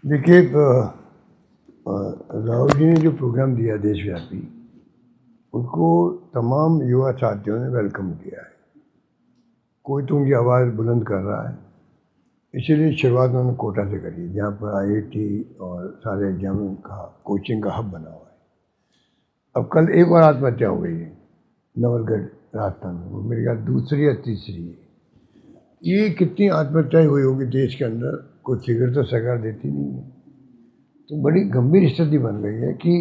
देखिए, राहुल जी ने जो प्रोग्राम दिया देशव्यापी, उनको तमाम युवा साथियों ने वेलकम किया है। कोई तो उनकी आवाज़ बुलंद कर रहा है, इसीलिए शुरुआत उन्होंने कोटा से करी, जहाँ पर आईआईटी और सारे एग्जाम का कोचिंग का हब बना हुआ है। अब कल एक और आत्महत्या हो गई है नवलगढ़ राजस्थान में, वो मेरे ख्याल दूसरी या तीसरी है। ये कितनी आत्महत्याएं हुई होगी देश के अंदर, कोई फिगर तो सरकार देती नहीं है। तो बड़ी गंभीर स्थिति बन गई है कि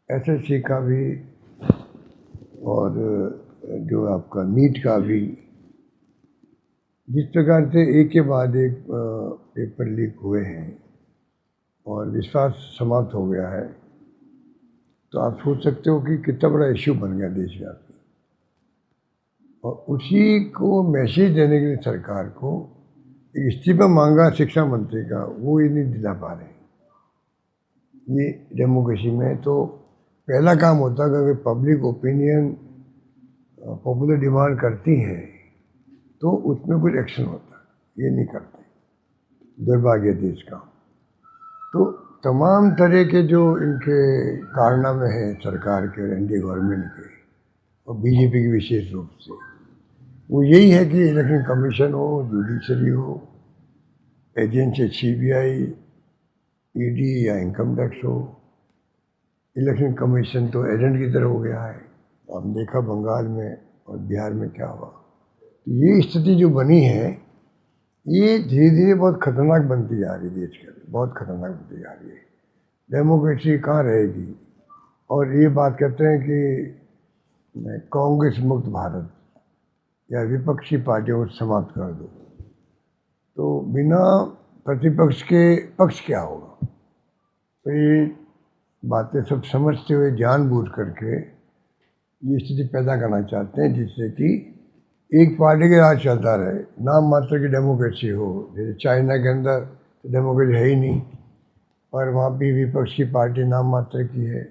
एसएससी का भी और जो आपका नीट का भी, जिस प्रकार से एक के बाद एक पेपर लीक हुए हैं और विश्वास समाप्त हो गया है, तो आप सोच सकते हो कि कितना बड़ा इश्यू बन गया देशव्यापी। और उसी को मैसेज देने के लिए सरकार को एक इस्तीफा मांगा शिक्षा मंत्री का, वो ये नहीं दिला पा रहे। ये डेमोक्रेसी में तो पहला काम होता है कि अगर पब्लिक ओपिनियन पॉपुलर डिमांड करती है तो उसमें कुछ एक्शन होता है, ये नहीं करते। दुर्भाग्य देश का। तो तमाम तरह के जो इनके कारनामे हैं सरकार के और एनडीए गवर्नमेंट के और बीजेपी की विशेष रूप से, वो यही है कि इलेक्शन कमीशन हो, जुडिशरी हो, एजेंसी सीबीआई, ईडी या इनकम टैक्स हो। इलेक्शन कमीशन तो एजेंट की तरह हो गया है। अब देखा बंगाल में और बिहार में क्या हुआ। तो ये स्थिति जो बनी है, ये धीरे धीरे बहुत खतरनाक बनती जा रही है देश के अंदर, बहुत खतरनाक बनती जा रही है। डेमोक्रेसी कहाँ रहेगी। और ये बात कहते हैं कि कांग्रेस मुक्त भारत या विपक्षी पार्टियों को समाप्त कर दो, तो बिना प्रतिपक्ष के पक्ष क्या होगा। तो ये बातें सब समझते हुए जानबूझ करके ये स्थिति पैदा करना चाहते हैं, जिससे कि एक पार्टी के राज चलता रहे, नाम मात्र की डेमोक्रेसी हो। जैसे चाइना के अंदर तो डेमोक्रेसी है ही नहीं, और वहाँ भी विपक्ष की पार्टी नाम मात्र की है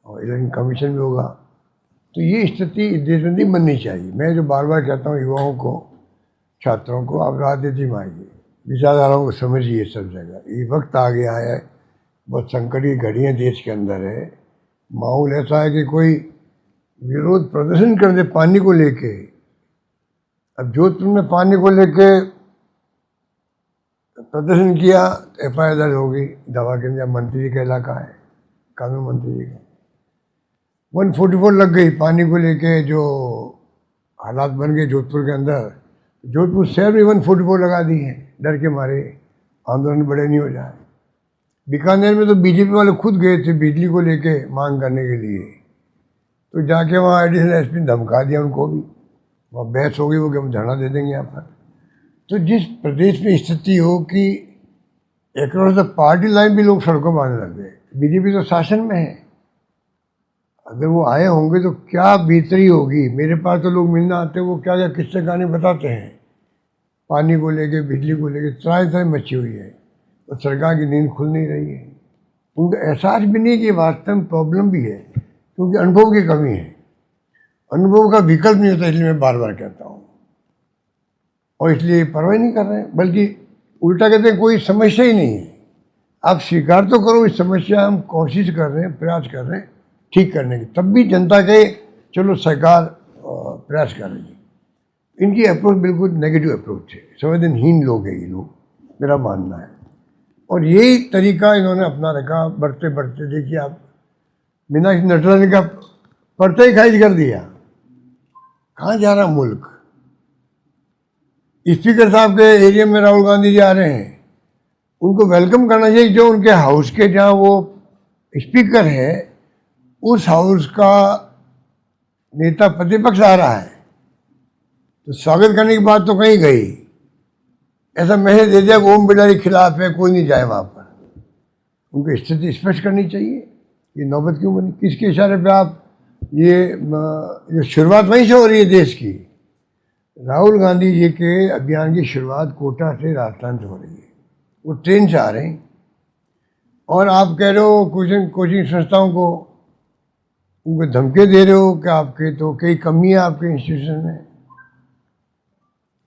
और इलेक्शन कमीशन भी होगा। तो ये स्थिति इस देश में नहीं बननी चाहिए। मैं जो बार बार कहता हूँ युवाओं को, छात्रों को, आप राजनीति में आइए, विचारधाराओं को समझिए सब जगह। ये वक्त आ गया है, बहुत संकट की घड़ियाँ देश के अंदर है। माहौल ऐसा है कि कोई विरोध प्रदर्शन कर दे पानी को लेके। अब जोधपुर में पानी को लेके प्रदर्शन किया तो एफआईआर दर्ज होगी, दवा के अंदर मंत्री का इलाका है, कानून मंत्री का। 144 लग गई पानी को लेके, जो हालात बन गए जोधपुर के अंदर। जोधपुर शहर में 144 लगा दी है, डर के मारे आंदोलन बड़े नहीं हो जाए। बीकानेर में तो बीजेपी वाले खुद गए थे बिजली को लेके मांग करने के लिए, तो जाके वहाँ एडिशनल एसपी ने धमका दिया उनको भी। वहाँ बहस हो गई, वो कि हम धरना दे देंगे यहाँ पर। तो जिस प्रदेश में स्थिति हो कि अक्रॉस द पार्टी लाइन भी लोग सड़कों पर आने लग गए, बीजेपी तो शासन में है, अगर वो आए होंगे तो क्या बेहतरी होगी। मेरे पास तो लोग मिलना आते हैं, वो क्या क्या किस्से कहानी बताते हैं, पानी को लेके, बिजली को लेके त्राही त्राही मची हुई है और सरकार की नींद खुल नहीं रही है। उनको एहसास भी नहीं कि वास्तव में प्रॉब्लम भी है, क्योंकि अनुभव की कमी है। अनुभव का विकल्प नहीं होता, इसलिए मैं बार बार कहता हूँ। और इसलिए परवाह नहीं कर रहे हैं, बल्कि उल्टा कहते हैं कोई समस्या ही नहीं है। आप स्वीकार तो करो इस समस्या, हम कोशिश कर रहे हैं, प्रयास कर रहे हैं ठीक करने की, तब भी जनता के चलो सरकार प्रयास कर रही है। इनकी अप्रोच बिल्कुल नेगेटिव अप्रोच है, संवेदनहीन लोग हैं ये लोग, मेरा मानना है। और यही तरीका इन्होंने अपना रखा। बढ़ते बढ़ते देखिए आप, मीनाक्षी नटराजन का पर्चा ही खारिज कर दिया। कहाँ जा रहा मुल्क। स्पीकर साहब के एरिया में राहुल गांधी जी आ रहे हैं, उनको वेलकम करना चाहिए। जो उनके हाउस के जहाँ वो स्पीकर है, उस हाउस का नेता प्रतिपक्ष आ रहा है, तो स्वागत करने की बात तो कहीं गई। ऐसा मैसेज दे दिया कि ओम बिरला के खिलाफ है, कोई नहीं जाए वहाँ पर। उनको स्थिति स्पष्ट करनी चाहिए। ये नौबत क्यों बनी, किसके इशारे पे आप ये शुरुआत वहीं से हो रही है देश की। राहुल गांधी जी के अभियान की शुरुआत कोटा से राजस्थान से हो रही है, वो ट्रेन से आ रहे हैं। और आप कह रहे हो कोचिंग संस्थाओं को, उनको धमके दे रहे हो कि आपके तो कई कमी है आपके इंस्टीट्यूशन में,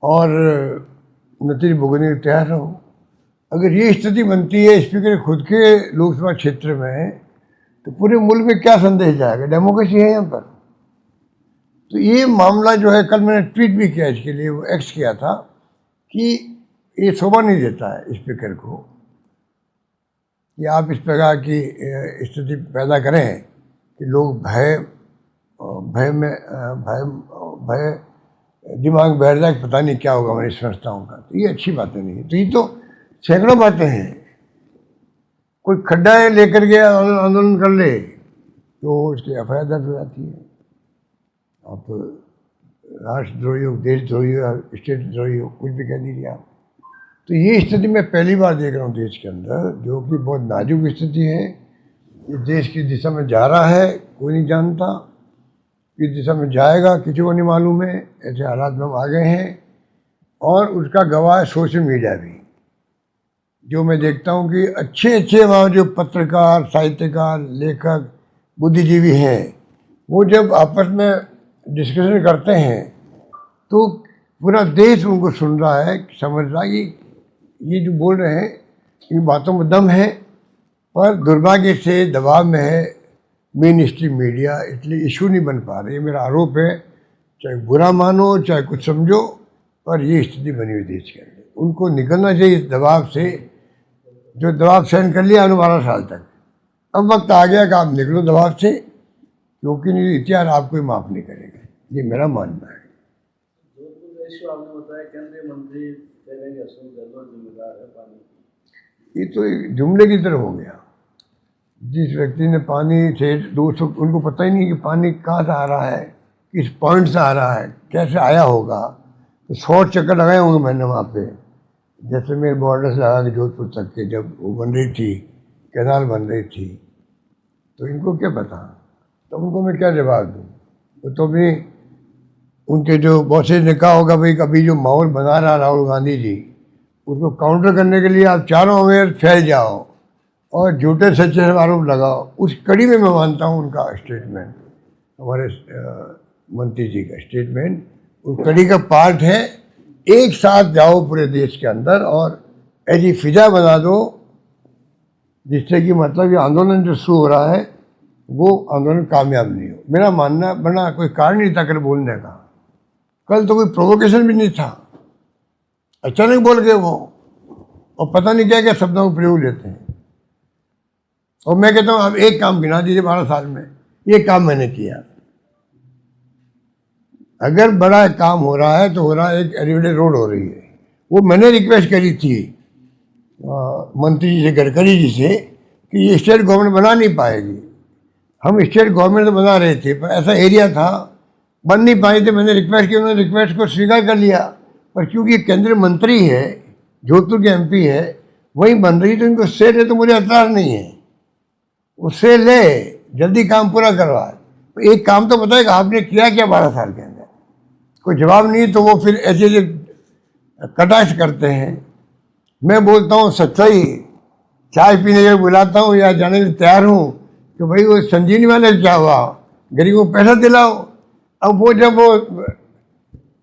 और नतीजे भुगतने के तैयार रहो। अगर ये स्थिति बनती है स्पीकर खुद के लोकसभा क्षेत्र में, तो पूरे मुल्क में क्या संदेश जाएगा? डेमोक्रेसी है यहाँ पर? तो ये मामला जो है, कल मैंने ट्वीट भी किया इसके लिए, वो एक्स किया था कि ये शोभा नहीं देता है स्पीकर को कि आप इस प्रकार की स्थिति पैदा करें कि लोग भय में भय दिमाग में बैठ जाए, पता नहीं क्या होगा हमारी संस्थाओं का। तो ये अच्छी बातें नहीं है। तो ये तो सैकड़ों बातें हैं। कोई खड्डा है लेकर के आंदोलन कर ले तो उसकी एफआईआर दर्ज हो जाती है। आप राष्ट्रद्रोही हो, देशद्रोही हो, स्टेट द्रोही हो, कुछ भी कह दीजिए आप। तो ये स्थिति मैं पहली बार देख रहा हूँ देश के अंदर, जो कि बहुत नाजुक स्थिति है। ये देश की दिशा में जा रहा है, कोई नहीं जानता किस दिशा में जाएगा, किसी को नहीं मालूम है। ऐसे हालात में हम आ गए हैं और उसका गवाह है सोशल मीडिया भी। जो मैं देखता हूँ कि अच्छे वहाँ जो पत्रकार, साहित्यकार, लेखक, बुद्धिजीवी हैं, वो जब आपस में डिस्कशन करते हैं तो पूरा देश उनको सुन रहा है, समझ रहा है कि ये जो बोल रहे हैं इन बातों में दम है। पर दुर्भाग्य से दबाव में है मेन स्ट्रीम मीडिया, इसलिए इशू नहीं बन पा रही। मेरा आरोप है, चाहे बुरा मानो चाहे कुछ समझो, पर ये स्थिति बनी हुई देश के अंदर। उनको निकलना चाहिए इस दबाव से, जो दबाव सहन कर लिया 12 साल तक। अब वक्त आ गया कि आप निकलो दबाव से, क्योंकि नहीं इतिहास आपको ही माफ़ नहीं करेगा। ये मेरा मानना है। आपने बताया केंद्रीय मंत्री अशोक गहलोत जिम्मेदार है पानी की। ये तो एक जुमले की तरह हो गया। जिस व्यक्ति ने पानी से 200, उनको पता ही नहीं कि पानी कहाँ से आ रहा है, किस पॉइंट से आ रहा है, कैसे आया होगा। तो 100 चक्कर लगाए होंगे मैंने वहाँ पे, जैसे मेरे बॉर्डर से लगा के जोधपुर तक के, जब वो बन रही थी, कैनाल बन रही थी। तो इनको क्या पता? तो उनको मैं क्या जवाब दूँ? वो तो भी उनके जो बॉसेज ने कहा होगा भाई कभी जो माहौल बना रहा राहुल गांधी जी, उसको काउंटर करने के लिए आप चारों ओर फैल जाओ और झूठे सच्चे आरोप लगाओ। उस कड़ी में मैं मानता हूँ उनका स्टेटमेंट, हमारे मंत्री जी का स्टेटमेंट उस कड़ी का पार्ट है। एक साथ जाओ पूरे देश के अंदर और ऐसी फिजा बना दो जिससे कि मतलब ये आंदोलन जो शुरू हो रहा है वो आंदोलन कामयाब नहीं हो। मेरा मानना, बना कोई कारण नहीं था कर बोलने का। कल तो कोई प्रोवोकेशन भी नहीं था, अचानक बोल गए वो, और पता नहीं क्या क्या शब्दों को प्रयोग लेते हैं। और मैं कहता हूँ आप एक काम गिना दीजिए 12 साल में, ये काम मैंने किया। अगर बड़ा काम हो रहा है तो हो रहा है, एक एलिवेटेड रोड हो रही है, वो मैंने रिक्वेस्ट करी थी मंत्री जी से, गडकरी जी से, कि ये स्टेट गवर्नमेंट बना नहीं पाएगी। हम स्टेट गवर्नमेंट तो बना रहे थे, पर ऐसा एरिया था बन नहीं पाए थे। मैंने रिक्वेस्ट की, उन्होंने रिक्वेस्ट को स्वीकार कर लिया। पर क्योंकि केंद्रीय मंत्री है, जोधपुर के एमपी है, वही बन रही, तो इनको से ले तो मुझे एतराज़ नहीं है। उससे ले, जल्दी काम पूरा करवा। तो एक काम तो बताएगा आपने किया क्या 12 साल के अंदर? कोई जवाब नहीं, तो वो फिर ऐसे कटाक्ष करते हैं। मैं बोलता हूँ सच्चाई, चाय पीने के बुलाता हूँ या जाने के लिए तैयार हूँ कि भाई वो संजीवनी वाले क्या हुआ, गरीबों को पैसा दिलाओ। अब वो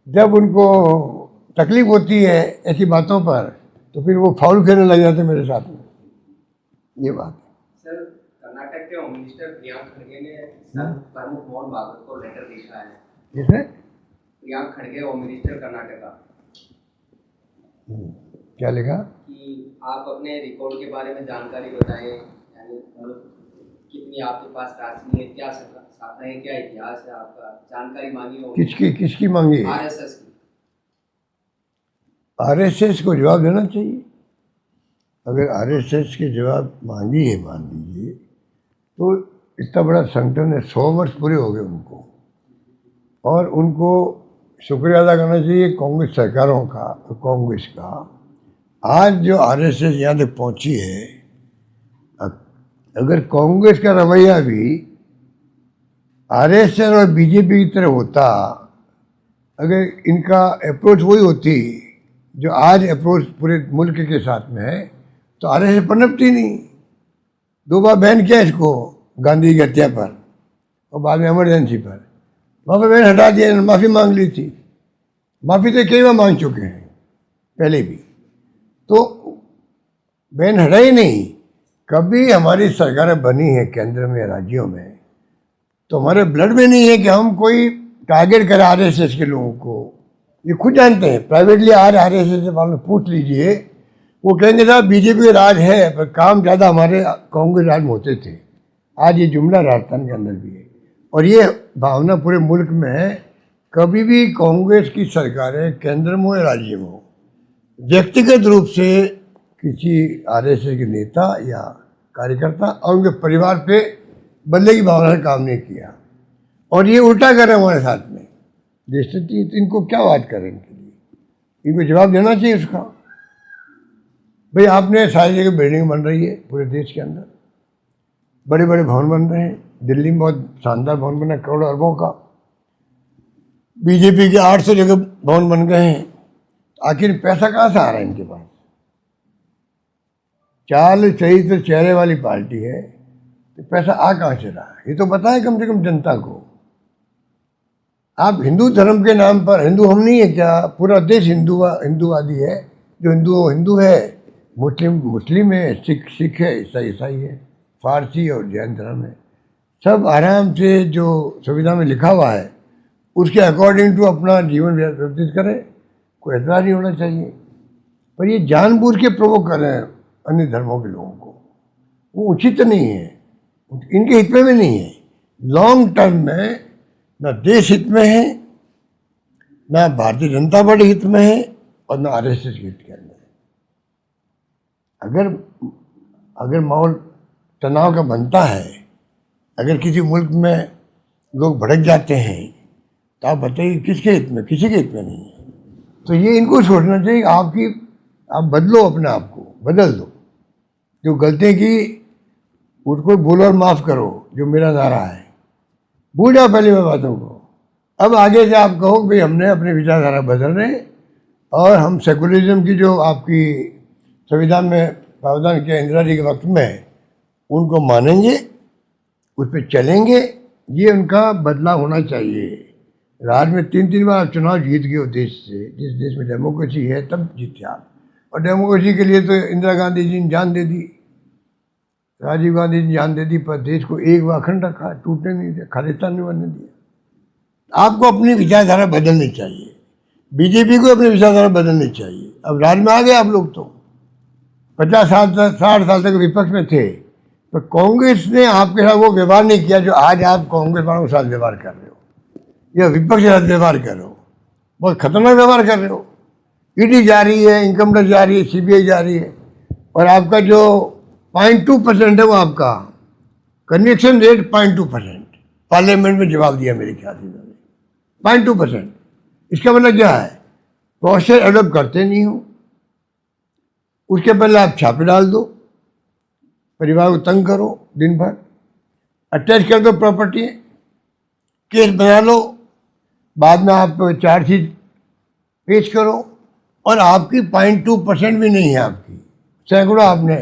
जब उनको तकलीफ होती है ऐसी बातों पर, तो फिर वो फाउल खेलने लग जाते मेरे साथ में। ये बात सर, कर्नाटक के होम मिनिस्टर प्रियांक खड़गे ने सर प्रमुख मोहन भागवत को लेटर लिखा है। किसने? प्रियांक खड़गे, होम मिनिस्टर कर्नाटक का। क्या लिखा? कि आप अपने रिकॉर्ड के बारे में जानकारी बताएं, यानी कितनी आपके पास राशि है, क्या शाखाएं, क्या इतिहास है आपका, जानकारी मांगी हो। किसकी मांगी? आरएसएस की। आरएसएस को जवाब देना चाहिए। अगर आरएसएस के जवाब मांगी है, मान लीजिए, तो इतना बड़ा संगठन है, 100 वर्ष पूरे हो गए उनको, और उनको शुक्रिया अदा करना चाहिए कांग्रेस सरकारों का, कांग्रेस का। आज जो आरएसएस यहाँ तक पहुँची है, अगर कांग्रेस का रवैया भी आरएसएस और बीजेपी की तरह होता, अगर इनका अप्रोच वही होती जो आज अप्रोच पूरे मुल्क के साथ में है, तो आरएसएस पनपती नहीं। 2 बार बैन किया इसको, गांधी की हत्या पर और बाद में इमरजेंसी पर। वहाँ पर बैन हटा दिया, माफ़ी मांग ली थी। माफ़ी तो कई बार मांग चुके हैं पहले भी। तो बैन हटा ही नहीं। कभी हमारी सरकारें बनी है केंद्र में, राज्यों में, तो हमारे ब्लड में नहीं है कि हम कोई टारगेट करें आरएसएस के लोगों को। ये खुद जानते हैं, प्राइवेटली आरएसएस वालों से पूछ लीजिए, वो कहेंगे साहब बीजेपी का राज है पर काम ज़्यादा हमारे कांग्रेस राज में होते थे। आज ये जुमला राजस्थान के अंदर भी है और ये भावना पूरे मुल्क में है। कभी भी कांग्रेस की सरकारें केंद्र में हो या राज्य में हो, व्यक्तिगत रूप से किसी आरएसएस के नेता या कार्यकर्ता और उनके परिवार पे बदले की भावना से काम नहीं किया। और ये उल्टा कर रहे हैं हमारे साथ में देश। तो इनको क्या बात करें, इनके लिए इनको जवाब देना चाहिए उसका। भाई आपने सारी जगह बिल्डिंग बन रही है पूरे देश के अंदर, बड़े बड़े भवन बन रहे हैं। दिल्ली में बहुत शानदार भवन बना करोड़ों अरबों का। बीजेपी के 800 जगह भवन बन गए हैं। आखिर पैसा कहाँ से आ रहा है इनके पास? चाल सही तो चेहरे वाली पार्टी है, तो पैसा आ कहाँ से रहा है ये तो बताएं कम से कम जनता को। आप हिंदू धर्म के नाम पर, हिंदू हम नहीं है क्या? पूरा देश हिंदूवादी है। जो हिंदू है, मुस्लिम है, सिख है, ईसाई है, फारसी और जैन धर्म है। सब आराम से जो संविधान में लिखा हुआ है उसके अकॉर्डिंग टू अपना जीवन व्यतीत करें, कोई एतराज नहीं होना चाहिए। पर ये जानबूझ के प्रोवोक कर रहे हैं अन्य धर्मों के लोगों को, वो उचित नहीं है, इनके हित में भी नहीं है। लॉन्ग टर्म में न देश हित में है, न भारतीय जनता पार्टी हित में है और न आरएसएस के हित के अंदर है। अगर माहौल तनाव का बनता है, अगर किसी मुल्क में लोग भड़क जाते हैं, तो आप बताइए किसके हित में? किसी के हित में नहीं है। तो ये इनको सोचना चाहिए आप बदलो, अपने आप को बदल दो। जो गलतियाँ की उसको बोलो और माफ़ करो, जो मेरा नारा है। भूल जाओ पहले मैं बातों को। अब आगे से आप कहो भाई हमने अपने विचारधारा बदल रहे और हम सेकुलरिज्म की जो आपकी संविधान में प्रावधान किया इंदिरा जी के वक्त में, उनको मानेंगे, उस पर चलेंगे। ये उनका बदलाव होना चाहिए। राज में 3 बार चुनाव जीत गए देश से, जिस देश में डेमोक्रेसी है तब जीते आप। और डेमोक्रेसी के लिए तो इंदिरा गांधी जी ने जान दे दी, राजीव गांधी ने जान दे दी, पर देश को एक बार अखंड रखा, टूटने नहीं दिया, खालिस्तान नहीं बनने दिया। आपको अपनी विचारधारा बदलनी चाहिए, बीजेपी को अपनी विचारधारा बदलनी चाहिए। अब राज में आ गए आप लोग, तो 50 साल तक 60 साल तक विपक्ष में थे, तो कांग्रेस ने आपके साथ वो व्यवहार नहीं किया जो आज आप कांग्रेस वालों के साथ व्यवहार कर रहे हो या विपक्ष के साथ व्यवहार कर रहे हो। बहुत खतरनाक व्यवहार कर रहे हो। ईडी जा रही है, इनकम टैक्स जा रही है, सीबीआई जा रही है, और आपका जो 0.2% है वो आपका कन्विक्शन रेट 0.2%। पार्लियामेंट में जवाब दिया मेरे ख्याल से 0.2%। इसका मतलब क्या है? प्रोसेस एडॉप्ट करते नहीं हो, उसके पहले आप छापे डाल दो, परिवार को तंग करो दिन भर, अटैच कर दो प्रॉपर्टी, केस बना लो, बाद में आप चार्जशीट पेश करो, और आपकी 0.2% भी नहीं है आपकी। सैकड़ों आपने,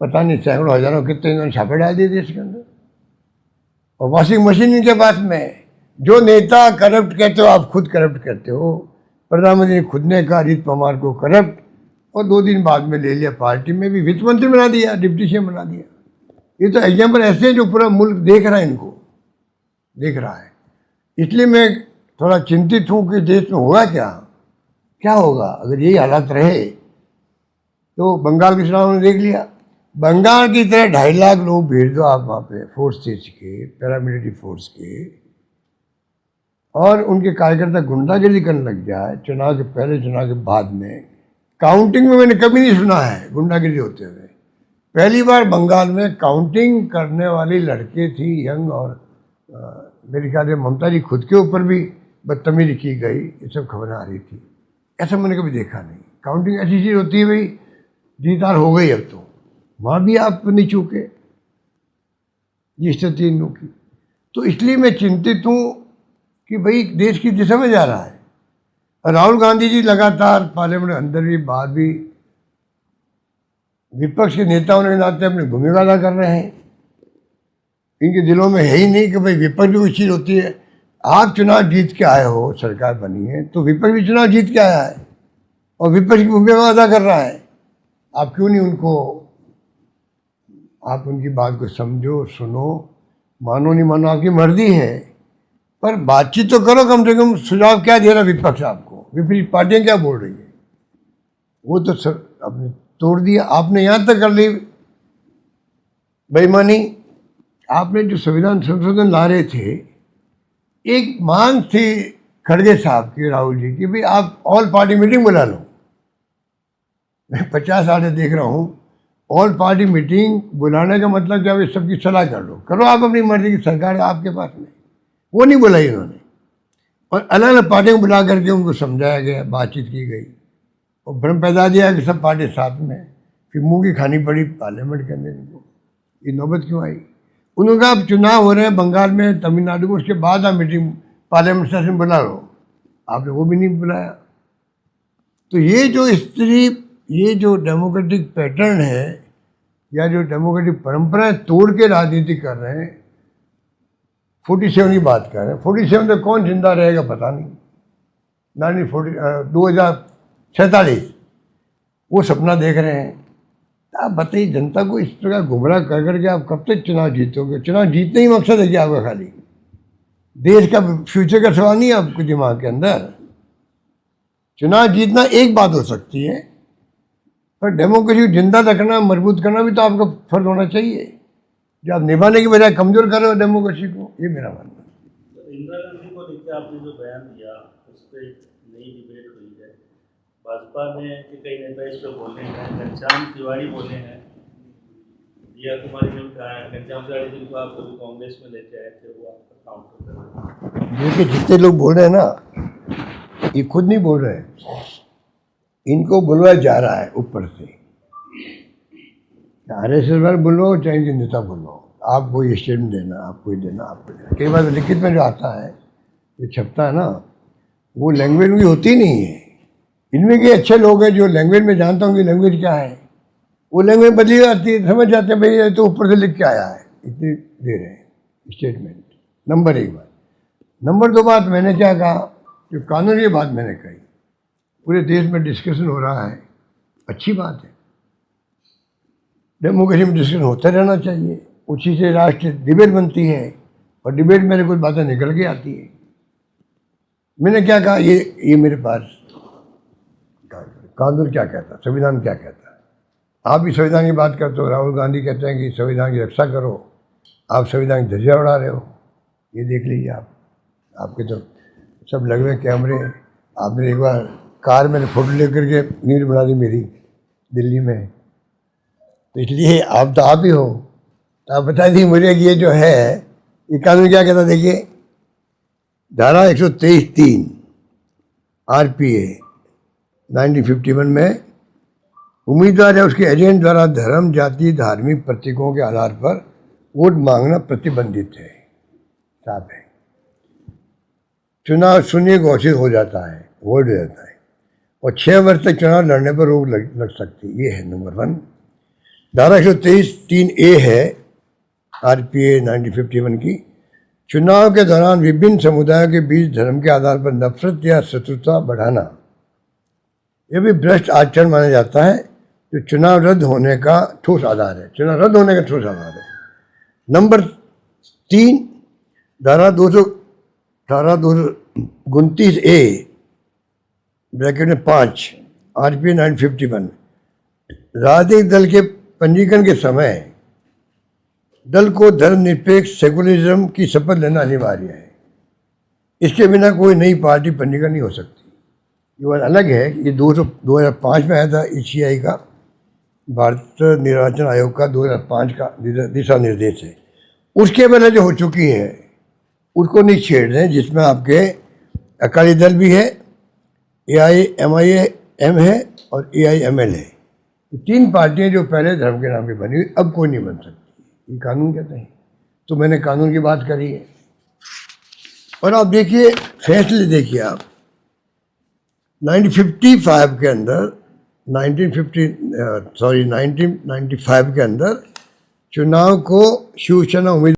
पता नहीं सैकड़ों हजारों कितने इन्होंने छापे डाल दिए देश के अंदर। और वॉशिंग मशीन इनके पास में। जो नेता करप्ट कहते हो, आप खुद करप्ट करते हो। प्रधानमंत्री ने खुद ने कहा अजीत पवार को करप्ट, और 2 दिन बाद में ले लिया, पार्टी में भी वित्त मंत्री बना दिया, डिप्टी सीएम बना दिया। ये तो एग्जाम्पल ऐसे हैं जो पूरा मुल्क देख रहा है, इनको देख रहा है। इसलिए मैं थोड़ा चिंतित हूँ कि देश में होगा क्या होगा अगर यही हालात रहे। तो बंगाल के चुनाव में देख लिया, बंगाल की तरह 2.5 लाख लोग भेज दो आप वहाँ पे, फोर्सेज के, पैरामिलिट्री फोर्स के, और उनके कार्यकर्ता गुंडागिरी करने लग जाए चुनाव के पहले, चुनाव के बाद में। काउंटिंग में मैंने कभी नहीं सुना है गुंडागिरी होते हुए। पहली बार बंगाल में काउंटिंग करने वाली लड़के थी, यंग, और मेरे ख्याल से ममता जी खुद के ऊपर भी बदतमीजी की गई, ये सब खबरें आ रही थी। ऐसा मैंने कभी देखा नहीं। काउंटिंग ऐसी चीज़ होती है भाई, जीत हार हो गई, अब तो वहाँ भी आप नहीं चूके, ये स्थिति इन लोगों की। तो इसलिए मैं चिंतित हूँ कि भाई देश की दिशा में जा रहा है। राहुल गांधी जी लगातार पार्लियामेंट के अंदर भी बाहर भी विपक्ष के नेताओं के नाते अपनी भूमिका अदा कर रहे हैं। इनके दिलों में है ही नहीं कि भाई विपक्ष भी कोई चीज़ होती है। आप चुनाव जीत के आए हो, सरकार बनी है, तो विपक्ष भी चुनाव जीत के आया है और विपक्ष की भूमिका अदा कर रहा है। आप क्यों नहीं उनको, आप उनकी बात को समझो, सुनो, मानो नहीं मानो आपकी मर्जी है, पर बातचीत तो करो कम से कम। सुझाव क्या दे रहा विपक्ष आपको, विपरीत पार्टियां क्या बोल रही है, वो तो सर आपने तोड़ दिया। आपने यहाँ तक कर ली बेईमानी। आपने जो संविधान संशोधन ला रहे थे, एक मांग थी खड़गे साहब की, राहुल जी की, भाई आप ऑल पार्टी मीटिंग बुला लो। मैं 50 साल से देख रहा हूँ, ऑल पार्टी मीटिंग बुलाने का मतलब क्या, भाई सबकी सलाह कर लो, करो आप अपनी मर्जी की, सरकार आपके पास में। वो नहीं बुलाई उन्होंने, और अलग अलग पार्टियों को बुला करके उनको समझाया गया, बातचीत की गई, और भ्रम पैदा दिया कि सब पार्टी साथ में। फिर मुंह की खानी पड़ी पार्लियामेंट के अंदर इनको। ये नौबत क्यों आई? उन्होंने कहा अब चुनाव हो रहे हैं बंगाल में, तमिलनाडु में, उसके बाद आप मीटिंग पार्लियामेंट सेशन बुला लो। आपने वो भी नहीं बुलाया। तो ये जो डेमोक्रेटिक पैटर्न है, या जो डेमोक्रेटिक परंपराएं तोड़ के राजनीति कर रहे हैं, 47 की बात कर रहे हैं, 47 में कौन जिंदा रहेगा पता नहीं। 2047 वो सपना देख रहे हैं। आप बताइए, जनता को इस प्रकार गुमराह कर करके आप कब तक चुनाव जीतोगे? चुनाव जीतने ही मकसद है कि आपका खाली देश का फ्यूचर का सवाल नहीं है आपके दिमाग के अंदर। चुनाव जीतना एक बात हो सकती है, पर डेमोक्रेसी को जिंदा रखना, मजबूत करना भी तो आपका फर्ज होना चाहिए, जो आप निभाने की बजाय कमजोर कर रहे हो डेमोक्रेसी को। ये मेरा मानना है। तो इंदिरा गांधी को लेकर आपने जो बयान दिया, उस पर नई डिबेट हुई है। भाजपा में के कई नेता इस पर बोले हैं, घनश्याम तिवारी बोले हैं, दिया कुमारी ने कहा है, घनश्याम तिवारी जिनको आप कभी कांग्रेस में लेके आए थे, वो आपका काउंटर कर रहे हैं। देखिए, जितने लोग बोल रहे हैं ना, ये खुद नहीं बोल रहे हैं, इनको बुलवाया जा रहा है ऊपर से। RSS वाले बोलो, चाहे इनके नेता बोलो, आप कोई स्टेटमेंट देना, आप कोई देना, आपको देना। कई बार लिखित में जो आता है, जो छपता है ना, वो लैंग्वेज में होती नहीं है। इनमें के अच्छे लोग हैं जो लैंग्वेज में जानता हूँ कि लैंग्वेज क्या है, वो लैंग्वेज बदली जाती है, समझ जाते हैं भाई ये तो ऊपर से लिख के आया है, इतनी दे रहे हैं स्टेटमेंट। नंबर 1 बात। नंबर 2 बात, मैंने क्या कहा, जो कानून की बात मैंने कही, पूरे देश में डिस्कशन हो रहा है, अच्छी बात है। डेमोक्रेसी में डिस्कशन होता रहना चाहिए, उसी से राष्ट्रीय डिबेट बनती है, और डिबेट में कुछ बातें निकल के आती है। मैंने क्या कहा, ये मेरे पास कानून क्या कहता है, संविधान क्या कहता है। आप भी संविधान की बात करते हो, राहुल गांधी कहते हैं कि संविधान की रक्षा करो, आप संविधान की धज्जियां उड़ा रहे हो। ये देख लीजिए आप, आपके तो सब लगे हुए कैमरे। आपने एक बार कार में फोटो लेकर के न्यूज़ बना दी मेरी दिल्ली में, तो इसलिए आप तो आप ही हो। तो आप बता दी मुझे कि ये जो है, ये कानून क्या कहता है। देखिए, धारा 123(3) RPA 1951 में उम्मीदवार या उसके एजेंट द्वारा धर्म, जाति, धार्मिक प्रतीकों के आधार पर वोट मांगना प्रतिबंधित है। साफ है। चुनाव शून्य घोषित हो जाता है, वोट हो जाता है, और 6 वर्ष तक चुनाव लड़ने पर रोक लग सकती है। ये है नंबर 1। धारा 123(3)A है RPA 1951 की। चुनाव के दौरान विभिन्न समुदायों के बीच धर्म के आधार पर नफरत या शत्रुता बढ़ाना, यह भी भ्रष्ट आचरण माना जाता है, जो चुनाव रद्द होने का ठोस आधार है। चुनाव रद्द होने का ठोस आधार है। नंबर 3, धारा 229A ब्रैकेट में 5 RPA 1951, राजनीतिक दल के पंजीकरण के समय दल को धर्मनिरपेक्ष सेकुलरिज्म की शपथ लेना अनिवार्य है। इसके बिना कोई नई पार्टी पंजीकरण नहीं हो सकती। ये बात अलग है कि ये 2005 में आया था ECI का, भारत निर्वाचन आयोग का 2005 का दिशा निर्देश है। उसके पहले जो हो चुकी है उसको नहीं छेड़ रहे, जिसमें आपके अकाली दल भी है, AIMIM है और AIML है। 3 पार्टियां जो पहले धर्म के नाम पे बनी हुई, अब कोई नहीं बन सकती। ये कानून कहते हैं। तो मैंने कानून की बात करी है। और आप देखिए, फैसले देखिए आप, 1955 के अंदर 1995 के अंदर चुनाव को शिवसेना उम्मीदवार